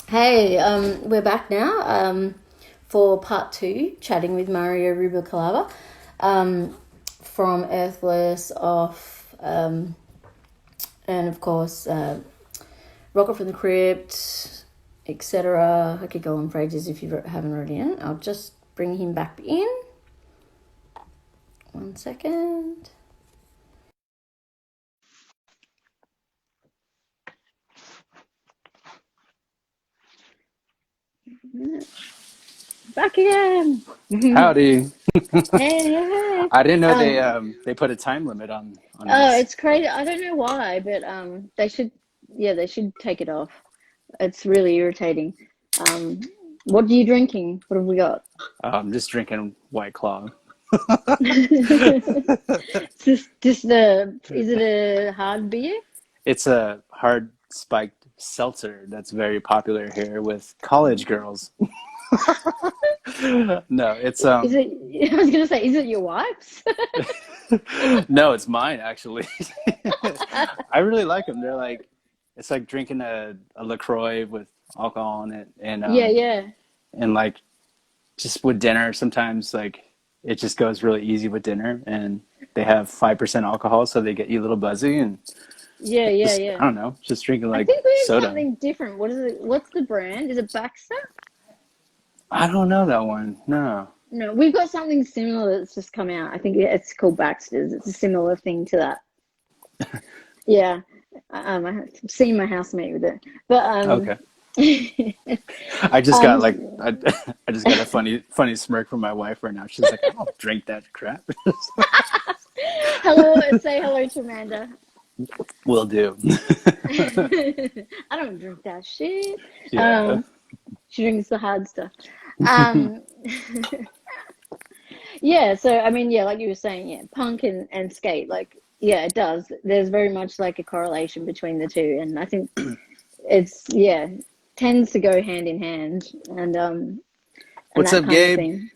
Hey, we're back now for part two, chatting with Mario Rubalcaba from Earthless, Off, and of course, Rocket from the Crypt, etc. I could go on for ages if you haven't already in. I'll just bring him back in. 1 second. Back again. Howdy. Hey, hey. I didn't know Um, they put a time limit on oh, this. it's crazy. I don't know why, but they should, yeah, they should take it off. It's really irritating. Um, what are you drinking? What have we got? I'm just drinking White Claw. Is it a hard beer? It's a hard spiked seltzer that's very popular here with college girls. No, it's Is it, I was gonna say, is it your wife's? no, it's mine actually. I really like them. They're like it's like drinking a LaCroix with alcohol in it Yeah, yeah, and like just with dinner sometimes like it just goes really easy with dinner and they have 5% alcohol so they get you a little buzzy and yeah, yeah, just yeah. I don't know, just drinking I like think we have soda. something different. What is it? What's the brand? Is it Baxter? I don't know that one. No. No, we've got something similar that's just come out. I think it's called Baxter's. It's a similar thing to that. Yeah, I've seen my housemate with it, but Okay. I just got um, like I just got a funny smirk from my wife right now. She's like, I don't drink that crap. hello, say hello to Amanda. Will do. I don't drink that shit. Yeah. Um, she drinks the hard stuff. Um, yeah, so I mean, yeah, like you were saying, yeah, punk and skate, like, yeah, it does. There's very much like a correlation between the two, and I think it's yeah tends to go hand in hand, and What's that up, kind of Gabe? thing.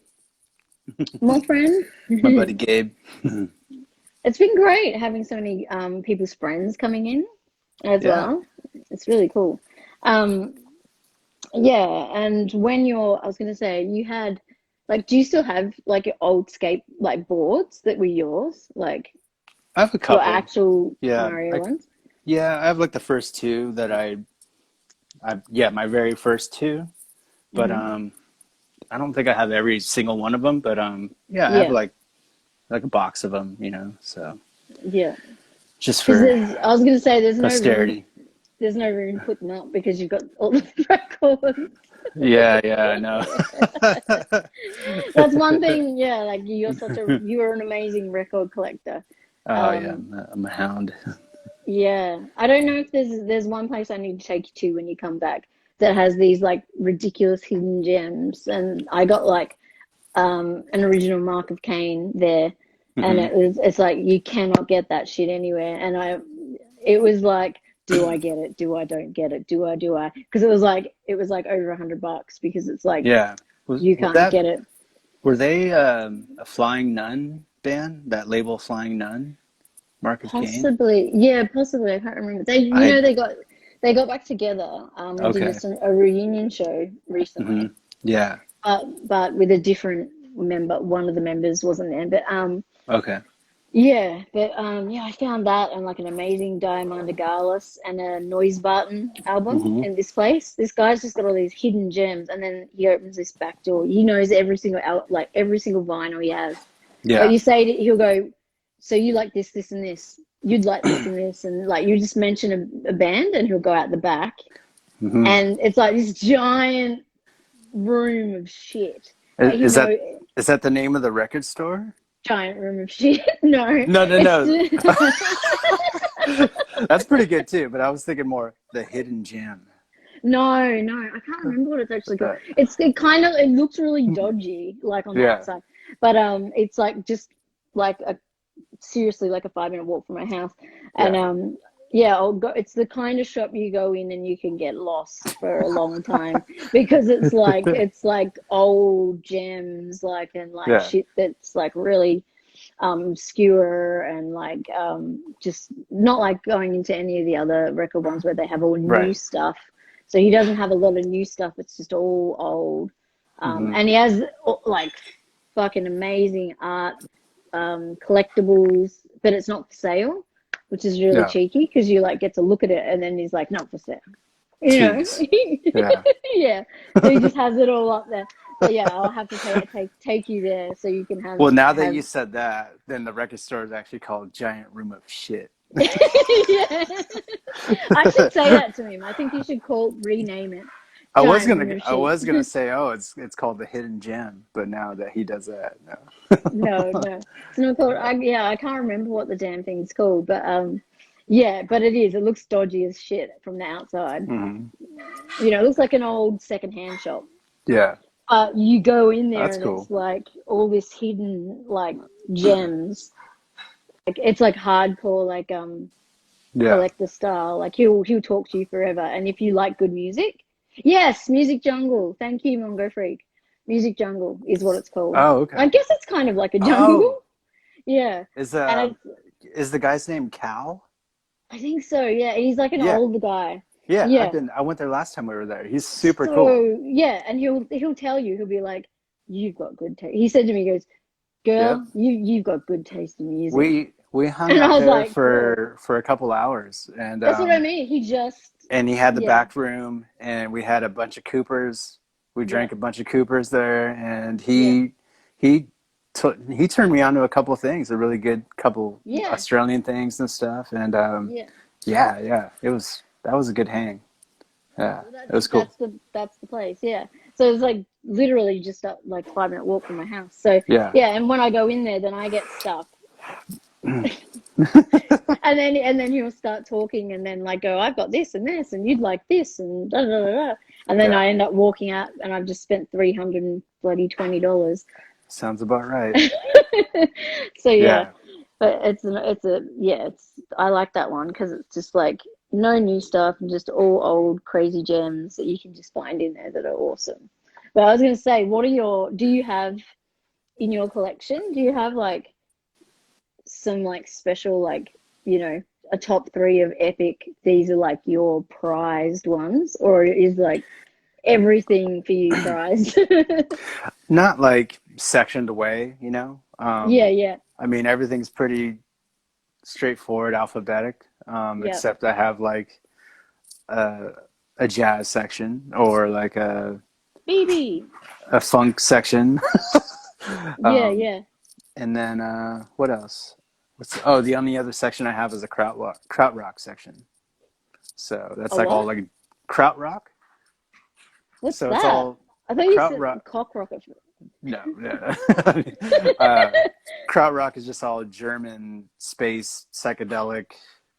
My friend, My buddy it's Gabe. been great having so many people's friends coming in as Yeah. well. It's really cool. Um, Yeah, and when I was gonna say, you had, like, do you still have like your old skate like boards that were yours, like I have a your couple. actual Yeah. Mario Like ones? yeah, I have like the first two that I yeah, my very first two. But Hmm. I don't think I have every single one of them, but yeah, I have Yeah, like a box of them, you know. So yeah. just Because for I was gonna say, posterity. there's no room putting up because you've got all the records. Yeah, yeah, I know. That's one thing. Yeah, like you're an amazing record collector. Oh yeah, Um, I'm a hound. Yeah, I don't know if there's one place I need to take you to when you come back that has these like ridiculous hidden gems, and I got like an original Mark of Cain there, and Hmm. it's like you cannot get that shit anywhere, and it was like, do I get it? Do I don't get it? Do I? Because it was like over $100 because it's like Yeah, was you was can't that get it. were they a Flying Nun band? That label Flying Nun, Mark of Cain. Possibly, yeah, possibly. I can't remember. I They got back together and did okay. a reunion show Hmm. recently, Yeah. but with a different member. One of the members wasn't there, but Okay. yeah, I found that and like an amazing Diamanda Garless and a Noise Barton album Hmm. in this place. This guy's just got all these hidden gems, and then he opens this back door. He knows like every single vinyl he has. Like Yeah. you say, he'll go, so you like this, and this. You'd like this and this, and like you just mention a band, and he'll go out the back, Hmm. and it's like this giant room of shit. Like he Is that know is that the name of the record store? giant room of shit. No, No, no, it's no. That's pretty good too, but I was thinking more the hidden gem. no. I can't remember what it's actually What's called. that? It looks really dodgy, like on the Yeah, outside, but it's like just like a seriously like a 5 minute walk from my house. And yeah, yeah, I'll go. It's the kind of shop you go in and you can get lost for a long time because it's like old gems, like, and like yeah, shit that's like really obscure, and like just not like going into any of the other record ones where they have all new right. stuff. So he doesn't have a lot of new stuff. It's just all old. And he has like fucking amazing art, collectibles, but it's not for sale, which is really Yeah. cheeky because you like get to look at it and then he's like, not for sale. You know? Tease. Yeah. Yeah. So he just has it all up there. But yeah, I'll have to take you there so you can Well, now that have you said that, then the record store is actually called Giant Room of Shit. Yeah. I should say that to him. I think you should rename it. Giant Room of I Shit. was gonna say, oh, it's called the Hidden Gem, but now that he does that, no. No. It's not called I can't remember what the damn thing's called, but yeah, but it is. It looks dodgy as shit from the outside. Hmm. You know, it looks like an old secondhand shop. Yeah, You go in there that's and it's cool. like all this hidden like gems. Like it's like hardcore, like Yeah. collector style. Like he'll talk to you forever. And if you like good music, yes, Music Jungle. Thank you, Mongo Freak. Music Jungle is what it's called. Oh, I okay. guess it's kind of like a Oh, jungle. Yeah. is And is the guy's name Cal? I think so. Yeah. He's like an Yeah, older guy. yeah. Yeah. I went there last time we were there. He's super cool. So yeah, and he'll tell you, he'll be like, "You've got good taste." He said to me, he goes, Yep. "Girl, you've got good taste in music." We hung And I out was there like, "Cool." for a couple hours, That's what I mean. and he had the Yeah, back room, and we had a bunch of Coopers. We yeah, drank a bunch of Coopers there, and yeah, he he turned me on to a couple of things, a really good couple yeah, Australian things and stuff, and yeah. yeah, that was a good hang. Yeah, Well, it was cool. that's the place. Yeah. So it's like literally just a like 5 minute walk from my house. So Yeah. yeah, and when I go in there, then I get stuff. And then he'll start talking and then like go, I've got this and you'd like this and da da da da. And then Yeah, I end up walking out and I've just spent $320. sounds about right. So yeah, Yeah, but it's I like that one because it's just like no new stuff and just all old crazy gems that you can just find in there that are awesome. But I was gonna say, do you have in your collection? Do you have like some like special like a top three of epic? These are like your prized ones, or is like everything for you prized? not like sectioned away, you know. Yeah, yeah, I mean, everything's pretty straightforward, alphabetic, yeah. except I have like a, a jazz section or like BB. a funk section. Yeah, um, yeah. and then what else? Oh, the only other section I have is a krautrock section. So that's A like all what? like krautrock. What's So it's that? all I thought you said krautrock. cock rocket. No, no. Krautrock is just all German space psychedelic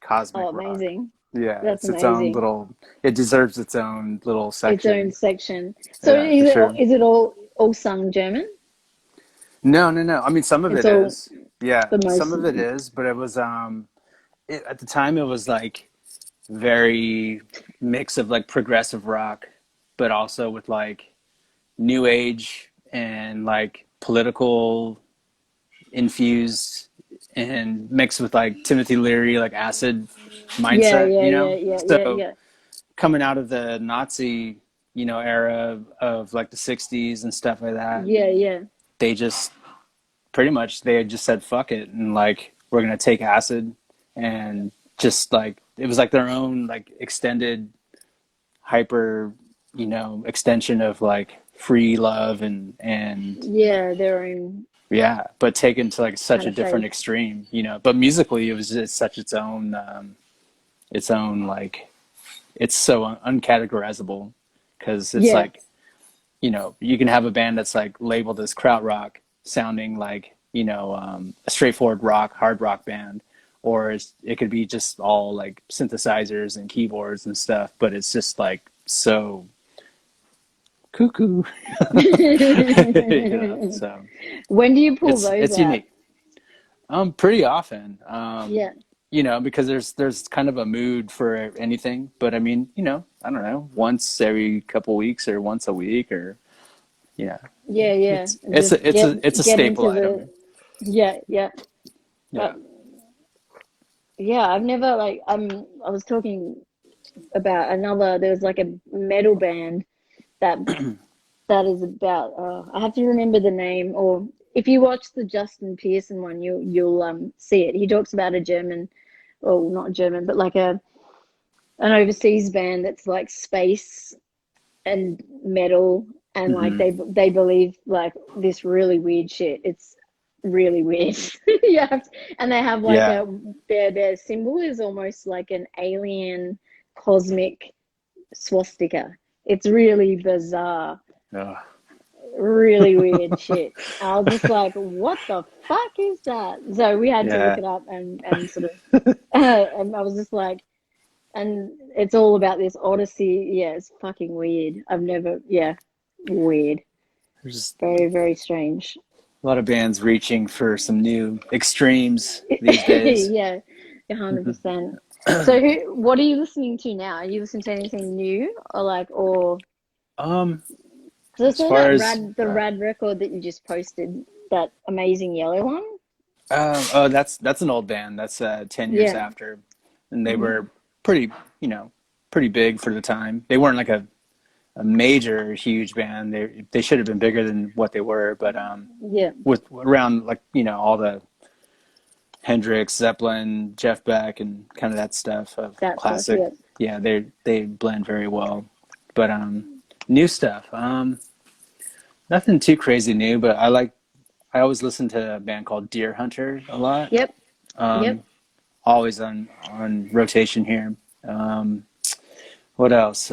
Oh, cosmic rock. amazing. Yeah, That's it's its own amazing. little. It deserves its own little Its own section. section. So Yeah, for sure. is it all sung German? No, no, no. I mean, some of It's it all is. Yeah, the some most. of it is, but it was at the time it was like very mix of like progressive rock, but also with like new age and like political infused and mixed with like Timothy Leary, like acid Yeah, mindset, yeah, you yeah, know? yeah, yeah, So yeah. coming out of the Nazi, era of like the 60s and stuff like that, Yeah, yeah. they just pretty much they had just said fuck it and like we're gonna take acid and just like it was like their own like extended hyper extension of like free love and Yeah, their own yeah, but taken to like such kind a of different faith. extreme, but musically it was just such its own like it's so uncategorizable because it's Yeah. like you can have a band that's like labeled as krautrock sounding like a straightforward hard rock band, or it could be just all like synthesizers and keyboards and stuff, but it's just like so cuckoo. So When do you pull those it's out? unique. Pretty often. Yeah. Because there's kind of a mood for anything, but I mean, I don't know, once every couple weeks or once a week or yeah, Yeah, yeah. it's And just it's a get staple into the item. yeah, yeah. Yeah. But yeah, I've never like I was talking about another. There was like a metal band that that is about. I have to remember the name. Or if you watch the Justin Pearson one, you'll see it. He talks about a German, well, not German, but like a an overseas band that's like space and metal, and like Hmm. they believe like this really weird shit. It's really weird. Yeah, and they have like Yeah. a their symbol is almost like an alien cosmic swastika. It's really bizarre, Ugh. really weird shit. I was just like, what the fuck is that? So we had to look Yeah. it up and sort of, and I was just like, and it's all about this Odyssey. Yeah, it's fucking weird. I've never, yeah, weird. There's Very, very strange. a lot of bands reaching for some new extremes these days. Yeah, 100%. So, what are you listening to now? Are you listening to anything new, or like, or Um, because I as saw far that as rad record that you just posted, that amazing yellow one. oh, that's an old band. That's 10 years Yeah. after, and they Hmm. were pretty, pretty big for the time. They weren't like a major huge band. They should have been bigger than what they were, but Yeah, with around like all the Hendrix, Zeppelin, Jeff Beck, and kind of that stuff of that stuff. classic. Yeah. Yeah, they blend very well. But new stuff, nothing too crazy new. But I always listen to a band called Deer Hunter a lot. Yep. Yep. Um, Always on rotation here. Um, what else?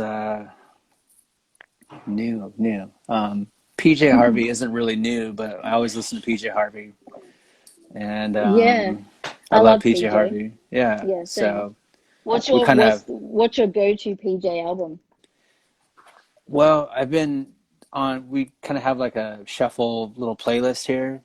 New. PJ Harvey isn't really new, but I always listen to PJ Harvey, and Yeah. I I love love PJ PJ. Harvey. Yeah, Yeah, same. so we kind of What's your go-to PJ album? well, I've been on. We kind of have like a shuffle little playlist here,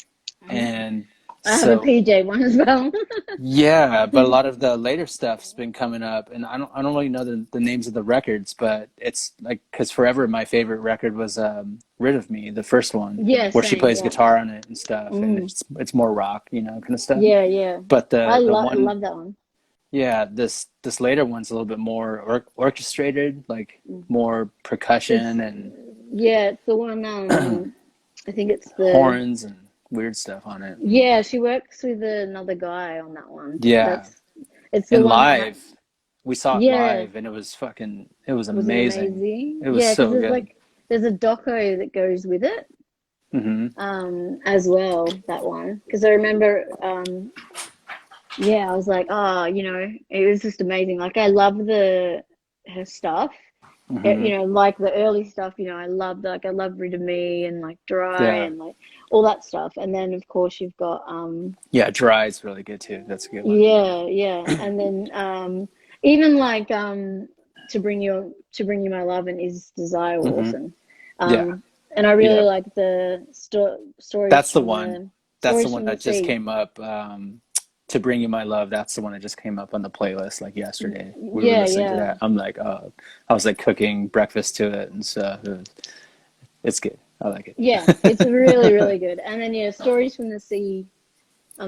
and I have a so PJ one as well. yeah, but a lot of the later stuff's been coming up, and I don't really know the names of the records, but it's like because forever my favorite record was "Rid of Me," the first one, Yeah, where she same. plays Yeah. guitar on it and stuff, and Mm. it's more rock, kind of stuff. Yeah, yeah. But the one, Love that one. yeah, this later one's a little bit more orchestrated, like Mm. more It's percussion and yeah, it's the one. I think it's the horns and weird stuff on it. yeah. She works with another guy on that one. Yeah, That's it's the and one that live, we saw it yeah. live, and it was Was it amazing. amazing? It was Yeah, because so good. there's a doco that goes with it Hmm. as well. That one because I remember yeah, I was like, oh, it was just amazing. Like, I love her stuff. Hmm. Like the early stuff. I love Rid of Me and like Dry Yeah, and like all that stuff. And then of course you've got yeah. Dry is really good too. That's a good one. yeah, yeah, and then even like to bring you my love and Is Desire were Hmm. awesome. Yeah, And I really yeah. like the stories That's the from one. the That's the stories one from the that just sea. came up. To Bring You My Love. That's the one that just came up on the playlist like yesterday. We were Yeah, listening to yeah. that. I'm like, oh, I was like cooking breakfast to it and stuff. It's good. I like it. Yeah, it's really, really good. And then yeah, Stories from the Sea,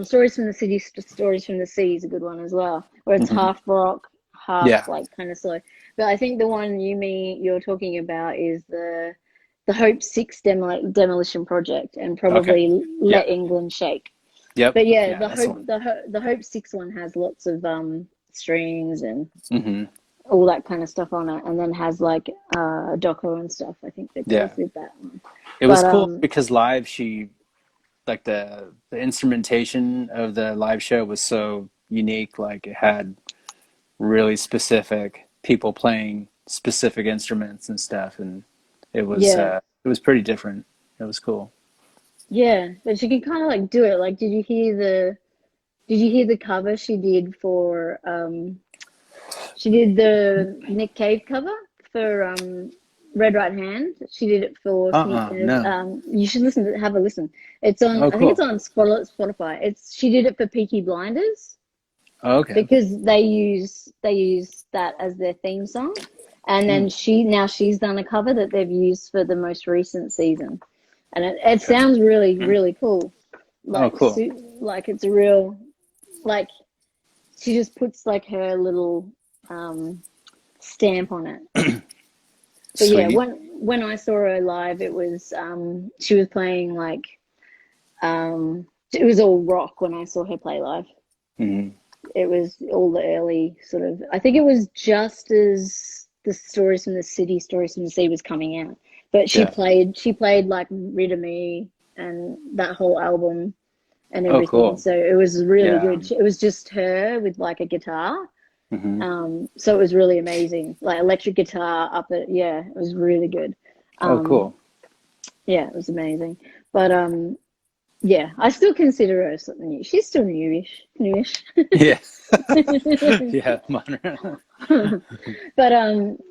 Stories from the City, Stories from the Sea is a good one as well, where it's Hmm. half rock, half Yeah. like kind of slow. But I think the one you're talking about is the Hope Six demolition project, and Okay. probably Yeah. Let England Shake. Yep. But yeah, Yeah. That's the one. The Hope Six one has lots of strings and Hmm. all that kind of stuff on it, and then has like doco and stuff. I think that goes Yeah. with that one. It was But cool because live she like the instrumentation of the live show was so unique. Like it had really specific people playing specific instruments and stuff, and yeah. it was pretty different. It was cool. Yeah, but she can kind of like do it. Like, did you hear the cover she did for she did the Nick Cave cover for Red Right Hand. She did it for No. you should have a listen. It's on Oh, I think it's cool. on Spotify. It's she did it for Peaky Blinders Oh, okay. because they use that as their theme song. And then Hmm. she's done a cover that they've used for the most recent season. And it Okay. sounds really, really cool. Oh, cool. Like it's a real like she just puts like her little um stamp on it. But yeah, Sweet. when I saw her live, it was she was playing like it was all rock when I saw her play live. Hmm. It was all the early sort of. I think it was just as the Stories from the City, Stories from the Sea was coming out, but Yeah. she played like Rid of Me and that whole album and Oh, everything. cool. So it was really Yeah. good. It was just her with like a guitar. Hmm. So it was really amazing. Like electric guitar up at yeah, it was really good. Oh, Um, cool. yeah, it was amazing. But yeah, I still consider her something new. She's still newish. Yeah. Yeah. Modern. But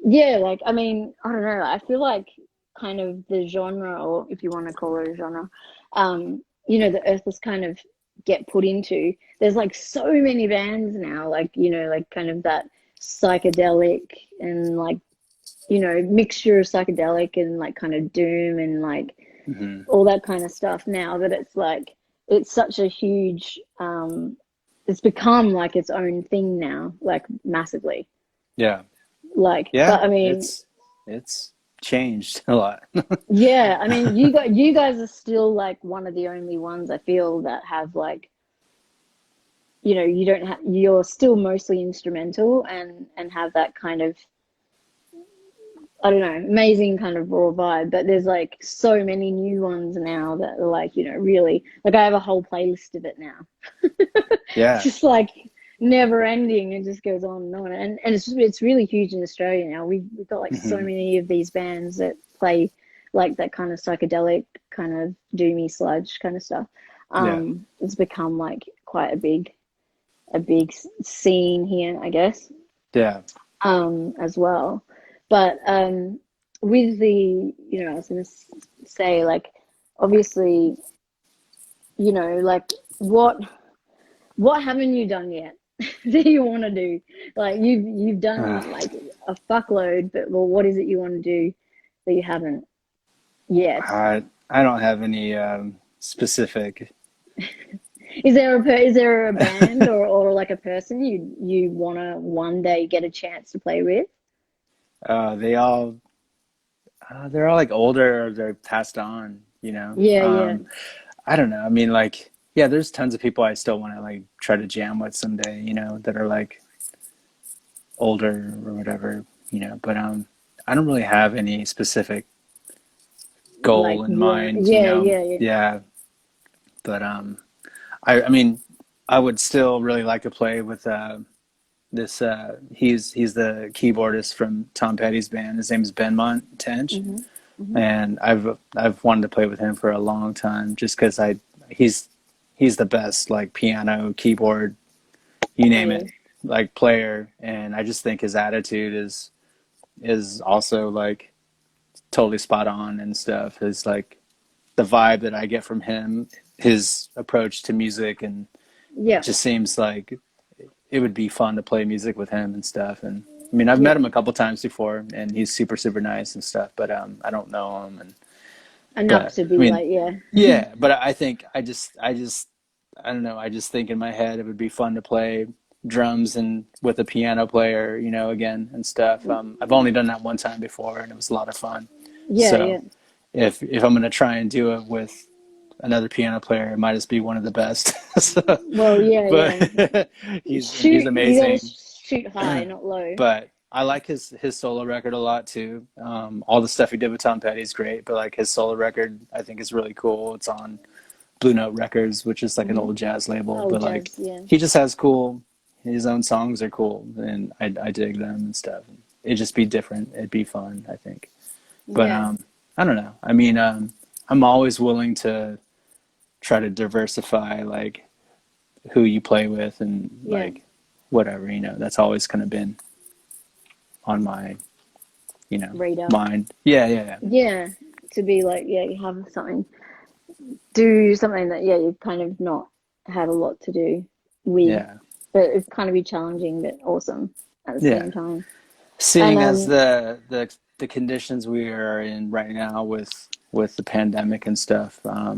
yeah, like I mean, I don't know. I feel like kind of the genre, or if you want to call it a genre, the Earthless kind of get put into. There's like so many bands now, like like kind of that psychedelic and like mixture of psychedelic and like kind of doom and like Hmm. all that kind of stuff now that it's like it's such a huge it's become like its own thing now, like massively. Yeah. Like, Yeah. but I mean, It's changed a lot. yeah, I mean, you guys are still like one of the only ones I feel that have like, you don't have you're still mostly instrumental and have that kind of I don't know, amazing kind of raw vibe. But there's like so many new ones now that are like, really like I have a whole playlist of it now. It's Yeah. just like never ending. It just goes on and on. And it's really huge in Australia now. We've got like so Hmm. many of these bands that play like that kind of psychedelic, kind of doomy sludge kind of stuff. Yeah. It's become like quite a big scene here, I guess, Yeah. as well. But with I was going to say, like, obviously, like what haven't you done yet that you want to do? Like you've done like a fuckload, but well, what is it you want to do that you haven't yet? I don't have any specific. Is there a band or like a person you want to one day get a chance to play with? They all they're all like older or they're passed on. Yeah, yeah. I don't know. I mean, like, yeah, there's tons of people I still want to like try to jam with someday. That are like older or whatever. But I don't really have any specific Like goal in one. mind. Yeah, yeah, yeah. Yeah, but I mean, I would still really like to play with this. He's the keyboardist from Tom Petty's band. His name is Benmont Tench, Mhm. Mhm. and I've wanted to play with him for a long time, just because he's he's the best like piano, keyboard, you name it, Player. like player, and I just think his attitude is also like totally spot on and stuff. His like the vibe that I get from him, his approach to music, and it Yeah, just seems like it would be fun to play music with him and stuff. And I mean, I've met yeah. him a couple times before, and he's super nice and stuff. But I don't know him, Enough but to I be mean, like, yeah. yeah. But I think I don't know. I just think in my head it would be fun to play drums and with a piano player, again and stuff. I've only done that one time before, and it was a lot of fun. Yeah, So yeah. if I'm gonna try and do it with another piano player, it might just be one of the best. So, Well, yeah, yeah. but he's You gotta amazing. shoot high, not low. But I like his solo record a lot too. All the stuff he did with Tom Petty is great, but like his solo record, I think is really cool. It's on Blue Note Records, which is like an Hmm. old jazz label, Oh, but like jazz, yeah. he just has cool. His own songs are cool, and I dig them and stuff. It'd just be different. It'd be fun, I think. But Yeah, I don't know. I mean, I'm always willing to try to diversify like who you play with and yeah. like whatever. That's always kind of been on my Radar. mind. Yeah. Yeah, to be like, yeah, you have something, do something that, yeah, you've kind of not had a lot to do with, Yeah. but it's kind of be challenging, but awesome at the Yeah. same time. And Seeing as the conditions we are in right now with the pandemic and stuff, I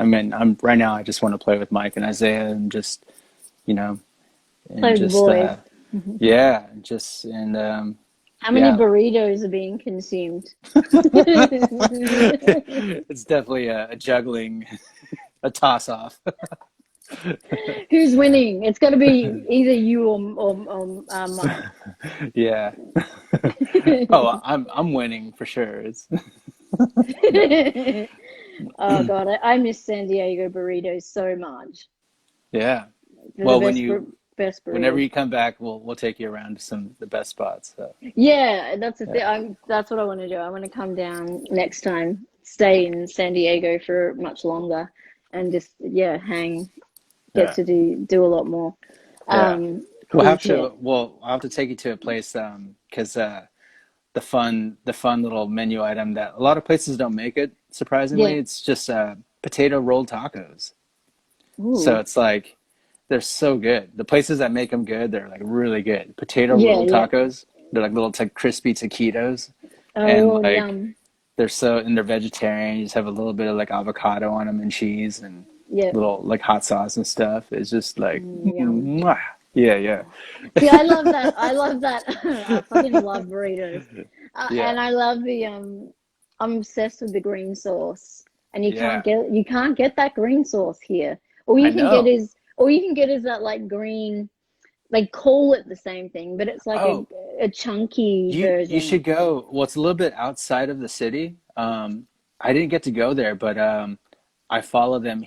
mean, I'm right now. I just want to play with Mike and Isaiah and just, you know, and play with the just boys. yeah, just How many Yeah. burritos are being consumed? It's definitely a juggling, a toss off. Who's winning? It's got to be either you or Mike. Yeah. Oh, I'm winning for sure. It's Oh God, I miss San Diego burritos so much. yeah. They're the Well, best whenever burritos. you come back, we'll take you around to some the best spots. So Yeah, that's the thing. yeah, That's what I want to do. I want to come down next time, stay in San Diego for much longer, and just yeah, get yeah, to do a lot more yeah. cool shit. I'll have to take you to a place because the fun little menu item that a lot of places don't make it. Yeah. Surprisingly, it's just potato rolled tacos. So Ooh. it's like they're so good. The places that make them good, they're like really good. Potato Yeah, rolled yeah. tacos. They're like little crispy taquitos, and Oh, like yum. they're vegetarian. You just have a little bit of like avocado on them and cheese and Yeah. little like hot sauce and stuff. It's just like Yum. mwah. Yeah, yeah, See, I love that. I love that. I fucking love burritos. yeah, And I love I'm obsessed with the green sauce. And yeah. you can't get that green sauce here. I know. All you can get is that like green, they call it the same thing, but it's like Oh, a chunky you version. should go. Well, it's a little bit outside of the city. I didn't get to go there, but I follow them.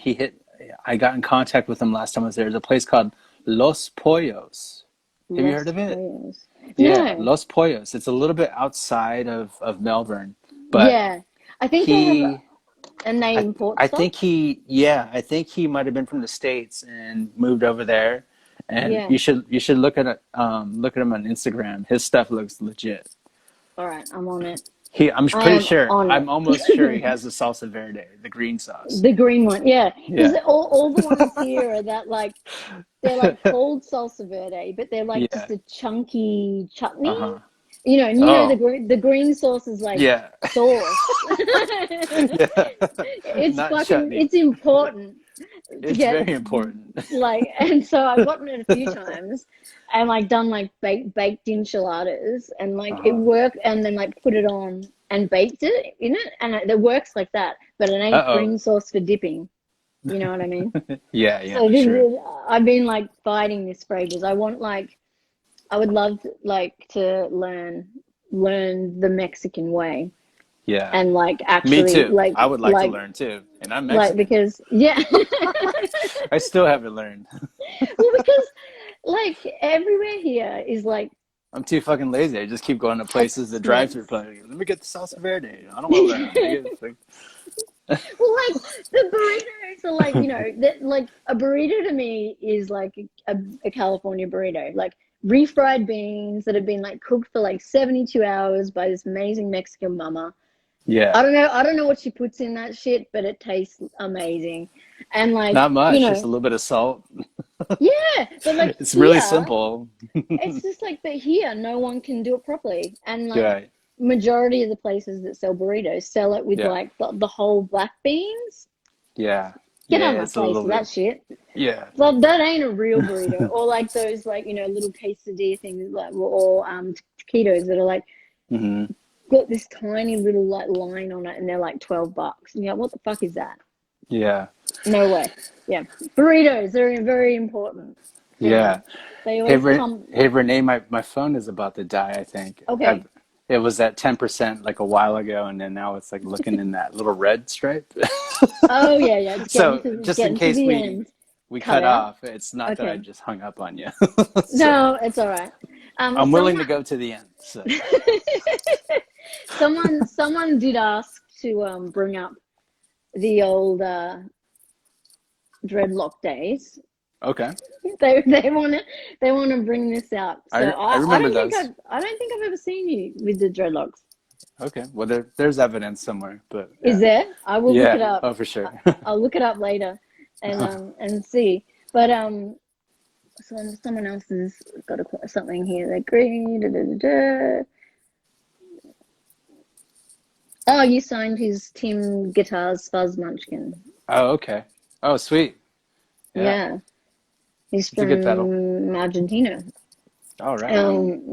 I got in contact with him last time I was there. There's a place called Los Pollos. Have you heard Los of it? Pollos. Yeah, No. Los Pollos. It's a little bit outside of Melbourne, but Yeah. I think they have, he, and they import I stuff. think I think he might have been from the States and moved over there. And Yeah. you should look at him on Instagram. His stuff looks legit. All right. I'm on it. I'm I pretty am sure. on I'm it. almost sure he has the salsa verde, the green sauce. The green one, yeah, because Yeah. all the ones here are that like they're like called salsa verde, but they're like Yeah. just a chunky chutney, Uh-huh. and Oh, the green sauce is like yeah. sauce. Yeah. It's Not fucking chutney. it's important to It's get very important. like, and so I've gotten it a few times and like done like baked enchiladas and like it Uh-huh. worked and then like put it on and baked it in it and it works like that, but it ain't Uh-oh. green sauce for dipping. You know what I mean? Yeah, yeah, So for sure. I've been like fighting this for ages. I would love to learn the Mexican way Yeah. and like Me actually too. I would like to learn too. And I'm Mexican. because yeah. I still haven't learned. Well, because like everywhere here is like I'm too fucking lazy. I just keep going to places that drive through. Tex-Mex. Let me get the salsa verde. I don't want to learn how to make it. It's like, Well, like the burritos are like, that like a burrito to me is like a California burrito, like refried beans that have been like cooked for like 72 hours by this amazing Mexican mama. yeah. I don't know what she puts in that shit, but it tastes amazing. And like, Not much, just a little bit of salt. yeah, but like It's really here, simple. it's just like, but here, no one can do it properly. And like, Right. majority of the places that sell burritos sell it with Yeah. like the whole black beans. Yeah. Get Yeah, out of my it's a face little with bit. that shit. Yeah. Well, that ain't a real burrito. Or like those like, little quesadilla things like or taquitos that are like Hmm. got this tiny little like line on it and they're like $12. And you're like, what the fuck is that? Yeah. No way. Yeah. Burritos are very important. Yeah. They always come. Hey Renee, my phone is about to die, I think. Okay. It was at 10% like a while ago, and then now it's like looking in that little red stripe. Oh yeah, yeah. So It's just in getting to case the end. we Cut cut out. off, it's not that I Okay. just hung up on you. So No, it's all right. I'm willing to Someone, go to the end. So someone did ask to bring up the old dreadlock days. okay. They want to bring this out. So I remember those. I don't think I've ever seen you with the dreadlocks. Okay. Well, there's evidence somewhere, but Is yeah. there? I will look it Yeah. up. Oh, for sure. I'll look it up later and see. But someone else has got something here. They agree. Da, da, da, da. Oh, you signed his Tim Guitars Fuzz Munchkin. Oh, okay. Oh, sweet. Yeah. Yeah, he's It's a good pedal. from Argentina. All right.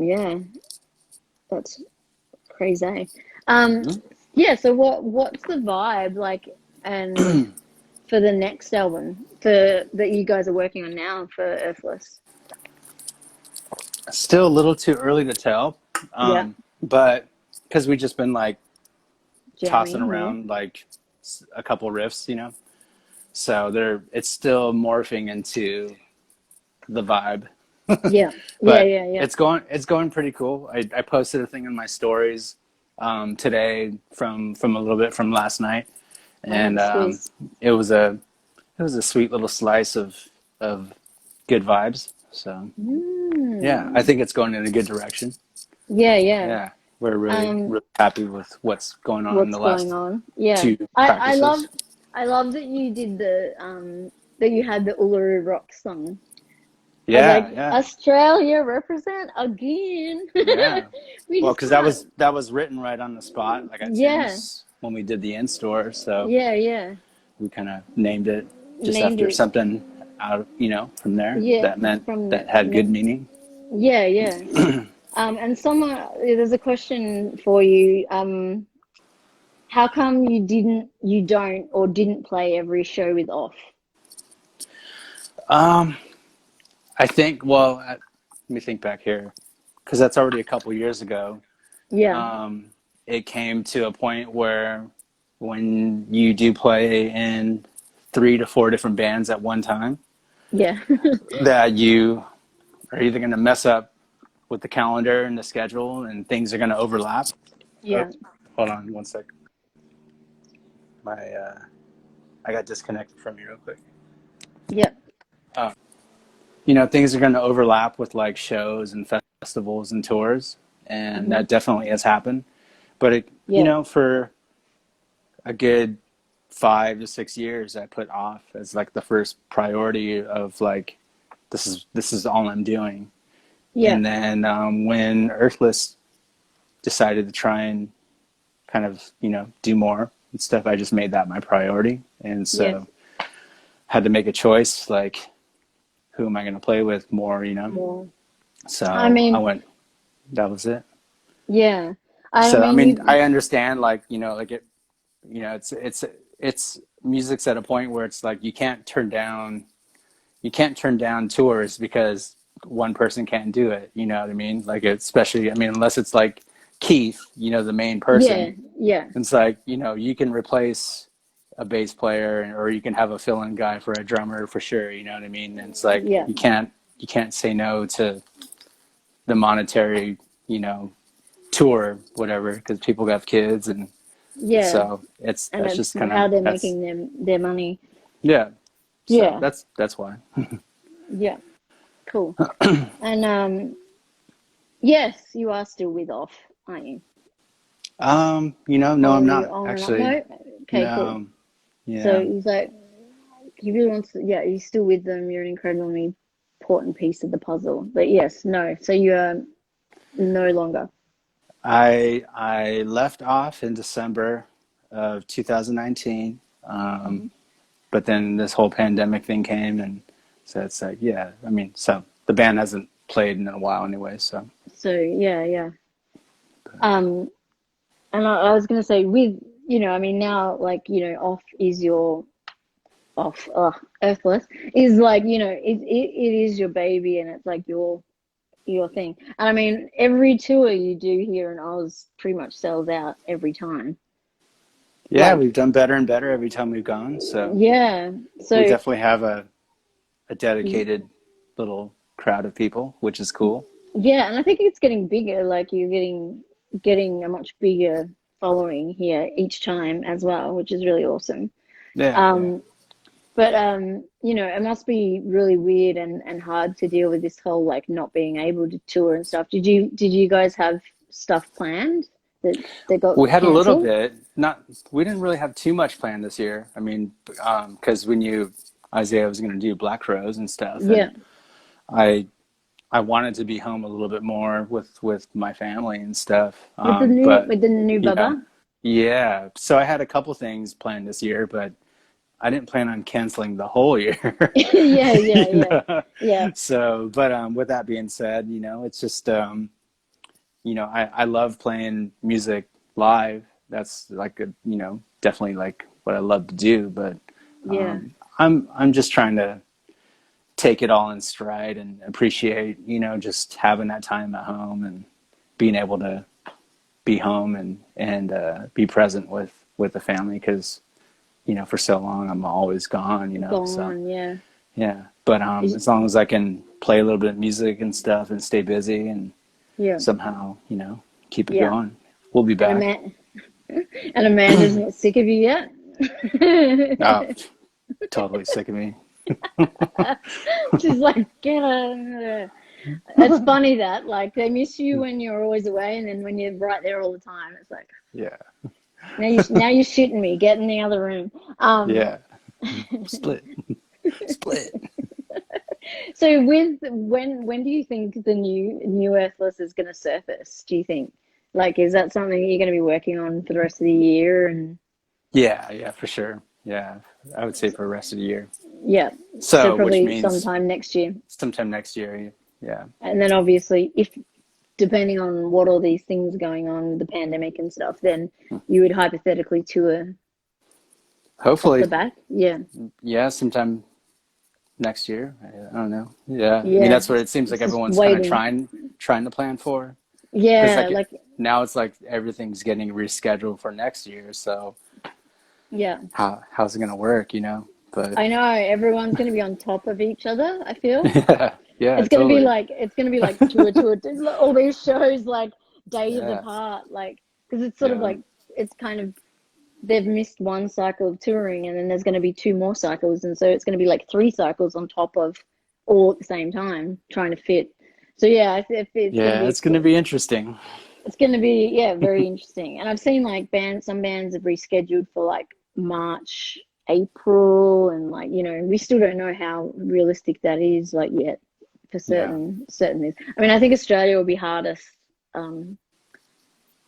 Yeah. That's crazy. Um, yeah. So what's the vibe like, and for the next album for that you guys are working on now for Earthless? Still a little too early to tell, Yeah, but because we just been like tossing jamming. Yeah, around like a couple riffs, you know. So it's still morphing into the vibe. yeah, yeah, But yeah, yeah. it's going pretty cool. I posted a thing in my stories today from a little bit from last night, Oh, and sweet. it was a sweet little slice of good vibes. So yeah, I Mm. think it's going in a good direction. Yeah, yeah. Yeah, we're really Um, really happy with what's going on in what's the going last on? Yeah, two I love practices. I love that you did the that you had the Uluru Rock song. I was Yeah, like, yeah, Australia represent again. yeah. We Well, just because that can't. was written right on the spot, like at Yeah, Tim's when we did the in store. So yeah, yeah. we kind of named it just Named after it. something out, from there Yeah, that meant from that had good meaning. yeah, yeah. And someone there's a question for you. How come you don't, or didn't play every show with off? Um, I think. Well, let me think back here, because that's already a couple years ago. Yeah, Um, it came to a point where when you do play in 3 to 4 different bands at one time, yeah, that you are either going to mess up with the calendar and the schedule, and things are going to overlap. Oh, yeah, hold on one sec. My I got disconnected from you real quick. yeah. Uh, things are going to overlap with like shows and festivals and tours, and Hmm. that definitely has happened. But Yeah, for a good 5 to 6 years, I put off as like the first priority of like this is all I'm doing. yeah, And then when Earthless decided to try and kind of do more and stuff, I just made that my priority, and yes. so had to make a choice like who am I going to play with more. More. I So I mean, went. That was it. yeah. I So I mean, mean, you, I understand like like it's music's at a point where it's like you can't turn down tours because one person can't do it. You know what I mean? Like especially, I mean, unless it's like Keith, the main yeah, person. yeah, It's like you can replace a bass player or you can have a fill-in guy for a drummer for sure. You know what I mean? And it's like yeah, you can't say no to the monetary, you know, tour, whatever, because people got kids, and yeah. so And that's it's just kind of how they're that's making their money. yeah. So Yeah, that's why. yeah. Cool. And yes, you are still with off, aren't you? No, Or I'm are you not on and off? actually. No. Okay, cool. No, So yeah. he's like, he really wants to. Yeah, you're still with them. You're an incredibly important piece of the puzzle. But yes, no. So you are no longer. I left off in December of 2019, Hmm. but then this whole pandemic thing came, and so it's like, yeah. I mean, so the band hasn't played in a while anyway. So So yeah, yeah. Um, and I was gonna say with I mean now like off is your off. Earthless is like it is your baby, and it's like your thing. And I mean every tour you do here in Oz pretty much sells out every time. yeah, Like we've done better and better every time we've gone. So yeah. we So definitely have a dedicated little crowd of people, which is cool. yeah, and I think it's getting bigger. Like you're getting a much bigger following here each time as well, which is really awesome. Yeah, yeah. Um, but it must be really weird and hard to deal with this whole like not being able to tour and stuff. Did you guys have stuff planned that got We had a little cancelled? bit. Not we didn't really have too much planned this year. I mean, because we knew Isaiah was going to do Black Rose and stuff, and Yeah, I I wanted to be home a little bit more with my family and stuff. with the new But with the new you know, Baba. yeah. So I had a couple things planned this year, but I didn't plan on canceling the whole year. Yeah, you yeah, yeah, know? yeah, So, but with that being said, it's just I love playing music live. That's like definitely like what I love to do. But Yeah. I'm just trying to take it all in stride and appreciate, just having that time at home and being able to be home and be present with the family because, for so long I'm always gone, so Gone, yeah. yeah. But Is- as long as I can play a little bit of music and stuff and stay busy and Yeah. somehow, keep it Yeah. going, we'll be And back. Amanda's not sick of you yet? Oh, totally sick of me. She's like, get her. It's funny that like they miss you when you're always away, and then when you're right there all the time, it's like Yeah. now you're shitting me. Get in the other room. Um, Yeah. Split. Split. so with when do you think the new Earthless is going to surface? Do you think like is that something you're going to be working on for the rest of the year? And Yeah, yeah, for sure. Yeah. I would say for the rest of the year. yeah, so So, which probably means sometime next year. sometime next year. Yeah. And then obviously, if depending on what all these things going on, the pandemic and stuff, then you would hypothetically tour off the Hopefully, back. Yeah, yeah, sometime next year. I don't know. Yeah. I mean, yeah. that's what it seems like It's just everyone's kind of waiting. trying to plan for. Because Yeah, like like now it's like everything's getting rescheduled for next year. So yeah. how's it gonna work? But I know everyone's going to be on top of each other. I feel yeah, yeah, totally. it's going to be like tour, all these shows like days Yeah, apart, like because it's sort of yeah, like it's kind of they've missed one cycle of touring, and then there's going to be two more cycles, and so it's going to be like three cycles on top of all at the same time trying to fit. So yeah, if it's going to yeah. be It's gonna be interesting. it's going to be yeah very interesting. And I've seen like some bands have rescheduled for like March, April, and like we still don't know how realistic that is like yet for Yeah, certain things. I mean, I think Australia will be hardest. Um,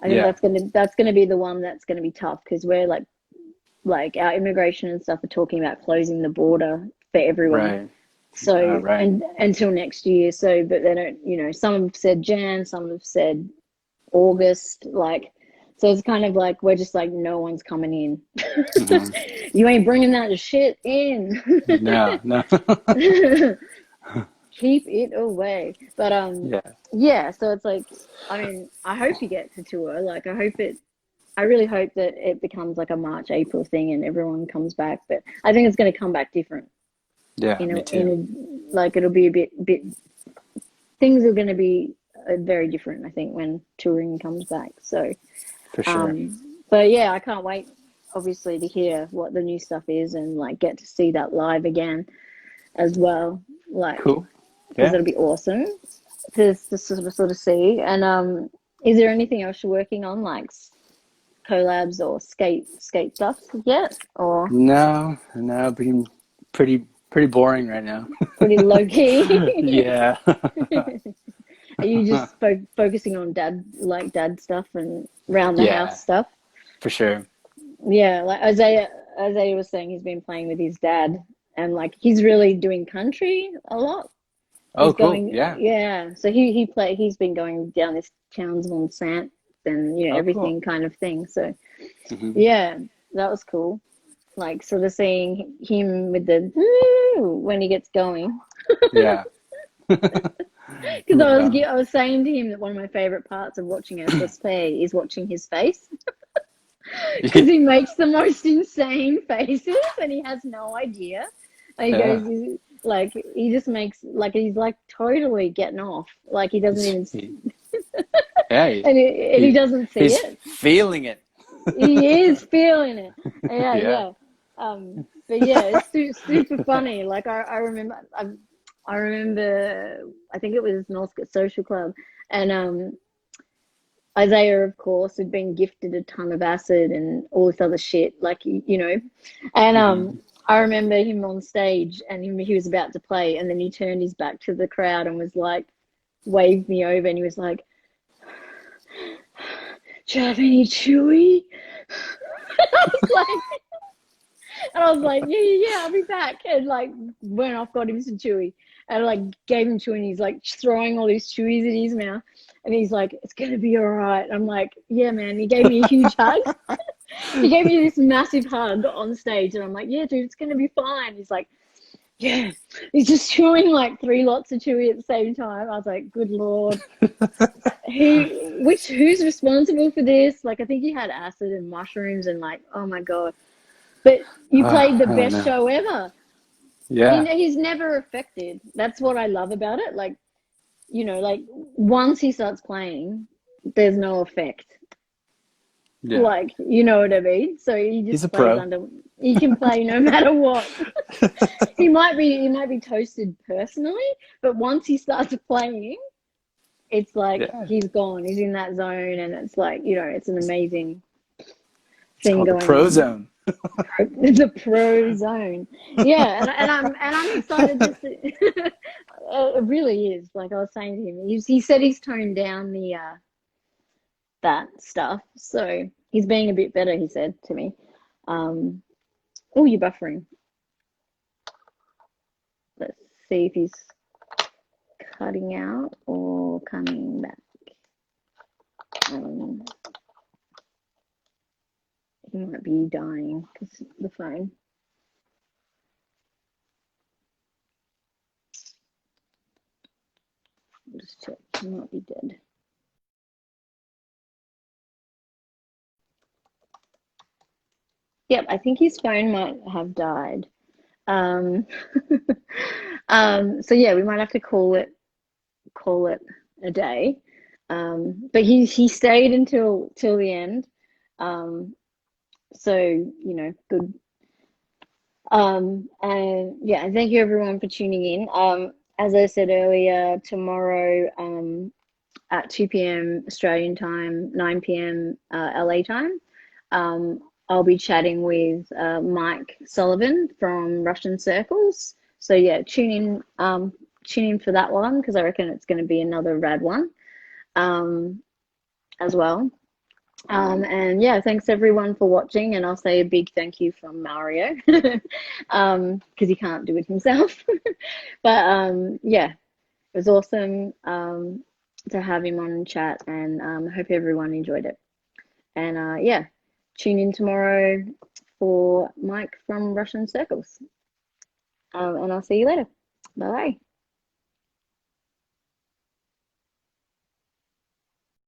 I think yeah, that's gonna be the one that's gonna be tough because we're like our immigration and stuff are talking about closing the border for everyone. right, So right. and until next year. So but they don't. Some have said Jan, some have said August. Like so, it's kind of like we're just like no one's coming in. Hmm. You ain't bringing that shit in. No, no. Keep it away. But Yeah, yeah. So it's like I mean I hope you get to tour. Like I really hope that it becomes like a March, April thing and everyone comes back. But I think it's going to come back different. yeah. Me too. Like it'll be a bit. Things are going to be very different. I think when touring comes back. So, For sure. but yeah, I can't wait. Obviously, to hear what the new stuff is and like get to see that live again as well. Like Cool. because Yeah. it'll be awesome to sort of see. And is there anything else you're working on like? Collabs or skate stuff yet, or No, no. Being pretty boring right now. pretty low key? Yeah. Are you just focusing on dad stuff and round the Yeah, house stuff? for sure. Yeah, like Isaiah was saying, he's been playing with his dad, and like he's really doing country a lot. Oh, He's cool. going, Yeah. yeah. So he's been going down this Townsville Sant and Oh, cool. everything kind of thing. So Hmm. yeah, that was cool. Like sort of seeing him with the when he gets going. Yeah. Because Yeah. I was saying to him that one of my favorite parts of watching Earthless play is watching his face because he makes the most insane faces and he has no idea. And he Yeah. goes like he just makes like he's like totally getting off. Like he doesn't even He, yeah. and he doesn't see He's it. feeling it. He is feeling it. Yeah, Yeah. yeah. But yeah, it's super funny. Like I remember, I remember, I think it was Northcote Social Club, and Isaiah, of course, had been gifted a ton of acid and all this other shit, like and Hmm. I remember him on stage, and he was about to play, and then he turned his back to the crowd and was like, waved me over, and he was like, "Do you have any chewy?" I was like. And I was like, yeah, I'll be back. And like went off, got him some chewy. And like gave him chewy and he's like throwing all these chewies in his mouth. And he's like, it's going to be all right. I'm like, yeah, man. He gave me a huge hug. He gave me this massive hug on stage. And I'm like, yeah, dude, it's going to be fine. He's like, yeah. He's just chewing like 3 lots of chewy at the same time. I was like, good Lord. Who's responsible for this? Like, I think he had acid and mushrooms and like, oh my God. But you played the I don't best know. show ever. Yeah. He's never affected. That's what I love about it. Like, like once he starts playing, there's no effect. Yeah. Like, you know what I mean? So he He's a just plays pro. under, he can play no matter what. He might be toasted personally, but once he starts playing, it's like Yeah. he's gone. He's in that zone, and it's like, it's an amazing It's thing called the going pro on. zone. The pro zone. Yeah, and I'm excited to see. It really is. Like I was saying to him, he said he's toned down the that stuff, so he's being a bit better. He said to me, "Oh, you're buffering. Let's see if he's cutting out or coming back. Um, he might be dying because the phone. I'll just check. He might be dead. Yep, I think his phone might have died. Um, so yeah, we might have to call it a day. But he stayed until till the end. So good. And yeah, and thank you everyone for tuning in. As I said earlier, tomorrow at 2 p.m. Australian time, 9 p.m. LA time, I'll be chatting with Mike Sullivan from Russian Circles. So yeah, tune in for that one because I reckon it's going to be another rad one as well. And yeah, thanks everyone for watching, and I'll say a big thank you from Mario because he can't do it himself. But yeah, it was awesome to have him on chat, and I hope everyone enjoyed it. And yeah, tune in tomorrow for Mike from Russian Circles. And I'll see you later. Bye bye.